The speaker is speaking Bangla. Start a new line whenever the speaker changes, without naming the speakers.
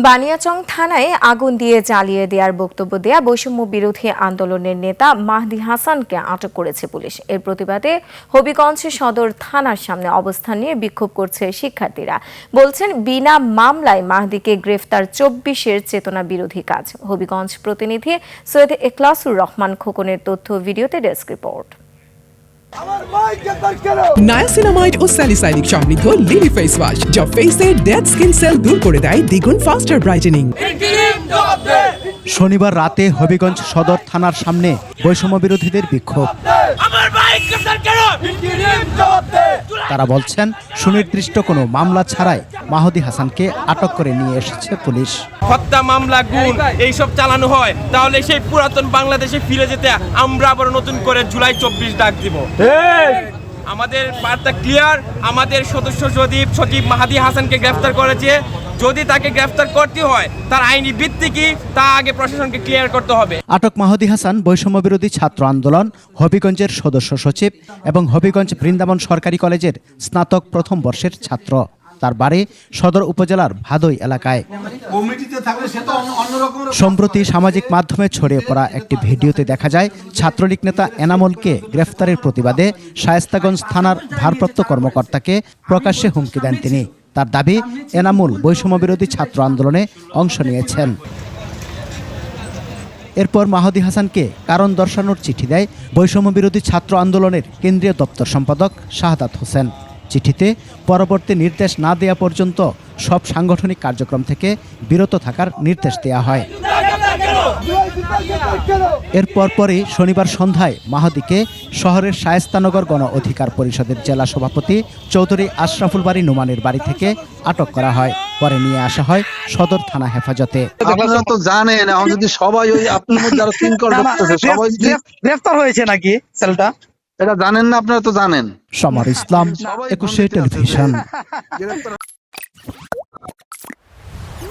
বানিয়াচং থানায় আগুন দিয়ে জ্বালিয়ে দেওয়ার বক্তব্য দেয়া বৈষম্য বিরোধী আন্দোলনের নেতা মাহদি হাসানকে আটক করেছে পুলিশ। এর প্রতিবাদে হবিগঞ্জ সদর থানার সামনে অবস্থান নিয়ে বিক্ষোভ করছে শিক্ষার্থীরা। বলছেন বিনা মামলায় মাহদিকে গ্রেফতার 24-এর চেতনা বিরোধী কাজ। হবিগঞ্জ প্রতিনিধি সৈয়দ এখলাসুর রহমান খোকনের তথ্য ভিডিওতে ডেস্ক রিপোর্ট।
নায়াসিনামাইড ও স্যালিসাইলিক সমৃদ্ধ লিলি ফেস ওয়াশ যা ফেসের ডেড স্কিন সেল দূর করে দেয় দ্বিগুণ ফাস্টার ব্রাইটেনিং।
শনিবার রাতে হবিগঞ্জ সদর থানার সামনে বৈষম্য বিরোধীদের বিক্ষোভ। তারা বলছেন সুনির্দিষ্ট কোনো মামলা ছাড়াই মাহদি হাসানকে আটক করে নিয়ে এসেছে পুলিশ।
হত্যা মামলা, গুণ এইসব চালানো হয় তাহলে সেই পুরাতন বাংলাদেশে ফিরে যেতে আমরা আবার নতুন করে জুলাই 24 ডাক দিব। আমাদের বার্তা ক্লিয়ার, আমাদের সচিব মাহদি হাসানকে গ্রেফতার করেছে। যদি তাকে গ্রেফতার করতে হয় তার আইনি ভিত্তি কি তা আগে প্রশাসনকে ক্লিয়ার করতে হবে।
আটক মাহদি হাসান বৈষম্য বিরোধী ছাত্র আন্দোলন হবিগঞ্জের সদস্য সচিব এবং হবিগঞ্জ বৃন্দাবন সরকারি কলেজের স্নাতক প্রথম বর্ষের ছাত্র। তার বাড়ি সদর উপজেলার ভাদই এলাকায়। সম্প্রতি সামাজিক মাধ্যমে ছড়িয়ে পড়া একটি ভিডিওতে দেখা যায় ছাত্রলীগ নেতা এনামুলকে গ্রেফতারের প্রতিবাদে শায়েস্তাগঞ্জ থানার ভারপ্রাপ্ত কর্মকর্তাকে প্রকাশ্যে হুমকি দেন তিনি। তার দাবি, এনামুল বৈষম্য বিরোধী ছাত্র আন্দোলনে অংশ নিয়েছেন। এরপর মাহদি হাসানকে কারণ দর্শানোর চিঠি দেয় বৈষম্য বিরোধী ছাত্র আন্দোলনের কেন্দ্রীয় দপ্তর সম্পাদক শাহাদাত হোসেন। চিঠিতে পরবর্তী নির্দেশ না দেওয়া পর্যন্ত সব সাংগঠনিক কার্যক্রম থেকে বিরত থাকার নির্দেশ দেওয়া হয়। এর পরপরই শনিবার সন্ধ্যায় মাহদিকে শহরের শায়েস্তানগর গণ অধিকার পরিষদের জেলা সভাপতি চৌধুরী আশরাফুল বারী নোমানের বাড়ি থেকে আটক করা হয়। পরে নিয়ে আসা হয় সদর থানা হেফাজতে।
আপনারা তো জানেন এখন যদি সবাই ওই আপনার মধ্যে আরো তিনকল ঢুকতেছে, সবাই
গ্রেফতার হয়েছে নাকি ছেলেটা,
এটা জানেন না, আপনারা তো জানেন।
সমর ইসলাম, 21 টেলিভিশন।